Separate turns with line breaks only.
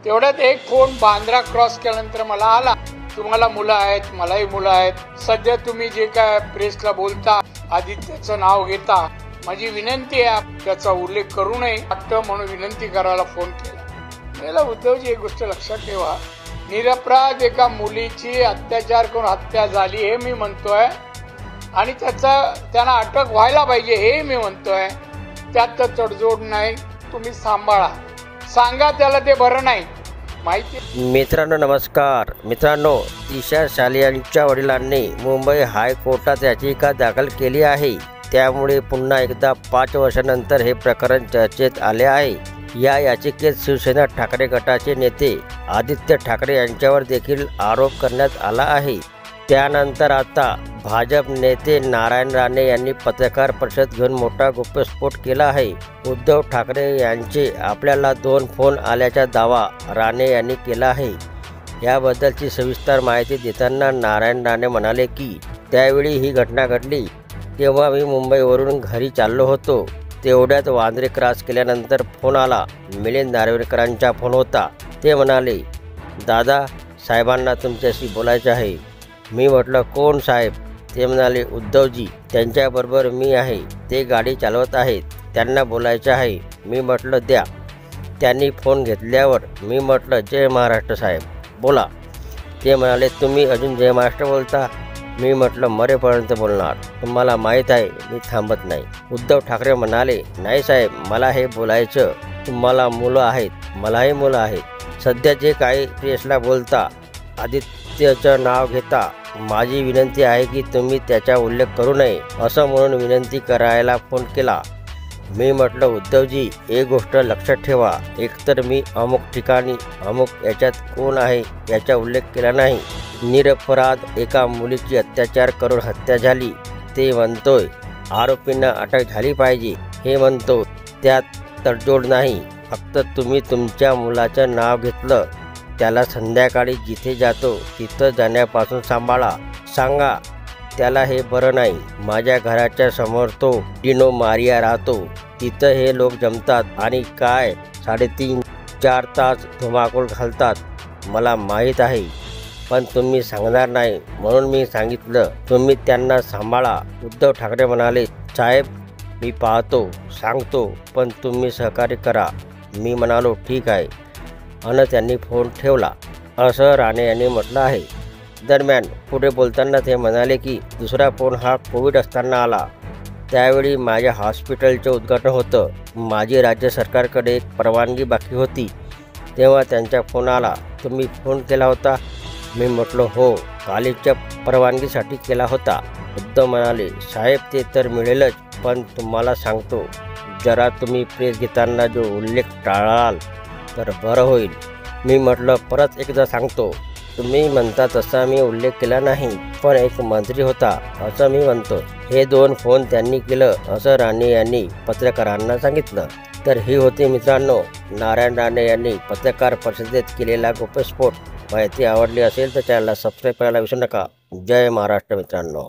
तेवढ्यात एक phone Bandra cross केल्यानंतर मला आला, तुम्हाला मुलं आहेत, मलाही मुलं आहेत, सध्या तुम्ही जे काय प्रेसला बोलता आदित्यचं नाव घेता, माझी विनंती आहे त्याचा उल्लेख करू नये वाटतं म्हणून विनंती करायला फोन केला. मला उद्धवजी एक गोष्ट लक्षात ठेवा, निरपराध एका मुलीची अत्याचार करून हत्या झाली हे मी म्हणतोय आणि त्यांना अटक व्हायला पाहिजे हे मी म्हणतोय. त्यात तर तडजोड नाही. तुम्ही सांभाळा, सांगा त्याला ते बरं नाही माहिती.
मित्रांनो नमस्कार. मित्रांनो, दिशा सालियांच्या वडिलांनी मुंबई हायकोर्टात याचिका दाखल केली आहे. त्यामुळे पुन्हा एकदा 5 वर्षानंतर हे प्रकरण चर्चेत आले आहे. या याचिकेत शिवसेना ठाकरे गटाचे नेते आदित्य ठाकरे यांच्यावर देखील आरोप करण्यात आला आहे. त्यानंतर आता भाजप नेते नारायण राणे यांनी पत्रकार परिषद घेऊन मोठा गुप्तस्फोट केला आहे. उद्धव ठाकरे यांचे आपल्याला 2 फोन आल्याचा दावा राणे यांनी केला आहे. याबद्दलची सविस्तर माहिती देताना नारायण राणे म्हणाले की त्यावेळी ही घटना घडली तेव्हा मी मुंबईवरून घरी चाललो होतो. तेवढ्यात वांद्रे क्रॉस केल्यानंतर फोन आला. मिलिंद नार्वेकरांचा फोन होता. ते म्हणाले, दादा साहेबांना तुमच्याशी बोलायचं आहे. मी म्हटलं कोण साहेब? ते म्हणाले उद्धवजी, त्यांच्याबरोबर मी आहे, ते गाडी चालवत आहेत, त्यांना बोलायचं आहे. मी म्हटलं द्या. त्यांनी फोन घेतल्यावर मी म्हटलं जय महाराष्ट्र साहेब बोला. ते म्हणाले तुम्ही अजून जय महाराष्ट्र बोलता? मी म्हटलं मरेपर्यंत बोलणार, तुम्हाला माहीत आहे मी थांबत नाही. उद्धव ठाकरे म्हणाले नाही साहेब, मला हे बोलायचं. तुम्हाला मुलं आहेत, मलाही मुलं आहेत. सध्या जे काही प्रेसला बोलता आदित्यचं नाव घेता, माझी विनंती आहे की तुम्ही त्याचा उल्लेख करू नये असं म्हणून विनंती करायला फोन केला. मी म्हटलं उद्धवजी, एक गोष्ट लक्षात ठेवा, एकतर मी अमुक ठिकाणी अमुक याच्यात कोण आहे याचा उल्लेख केला नाही. निरपराध एका मुलीची अत्याचार करून हत्या झाली ते म्हणतोय. आरोपींना अटक झाली पाहिजे हे म्हणतो. त्यात तडजोड नाही. फक्त तुम्ही तुमच्या मुलाचं नाव घेतलं, त्याला संध्याकाळी जिथे जातो तिथं जाण्यापासून सांभाळा. सांगा त्याला हे बरं नाही. माझ्या घराच्या समोर तो डिनो मारिया राहतो. तिथं हे लोक जमतात आणि काय 3.5-4 तास धुमाकूळ घालतात. मला माहीत आहे, पण तुम्ही सांगणार नाही म्हणून मी सांगितलं. तुम्ही त्यांना सांभाळा. उद्धव ठाकरे म्हणाले साहेब मी पाहतो, सांगतो, पण तुम्ही सहकार्य करा. मी म्हणालो ठीक आहे, आणि त्यांनी फोन ठेवला असं राणे यांनी म्हटलं आहे. दरम्यान पुढे बोलताना ते म्हणाले की दुसरा फोन हा कोविड असताना आला. त्यावेळी माझ्या हॉस्पिटलचं उद्घाटन होतं. माझी राज्य सरकारकडे एक परवानगी बाकी होती. तेव्हा त्यांचा फोन आला. तुम्ही फोन केला होता? मी म्हटलं हो, कॉलेजच्या परवानगीसाठी केला होता. उद्धव म्हणाले साहेब ते तर मिळेलच, पण तुम्हाला सांगतो जरा तुम्ही प्रेस घेताना जो उल्लेख टाळाल तर बरं होईल. मी म्हटलं परत एकदा सांगतो, तुम्ही म्हणता तसा मी उल्लेख केला नाही, पण एक मंत्री होता असं मी म्हणतो. हे 2 फोन त्यांनी केलं असं राणे यांनी पत्रकारांना सांगितलं. तर ही होती मित्रांनो नारायण राणे यांनी पत्रकार परिषदेत केलेला गुप्तस्फोट. माहिती आवडली असेल तर चॅनलला सबस्क्राईब करायला विसरू नका. जय महाराष्ट्र मित्रांनो.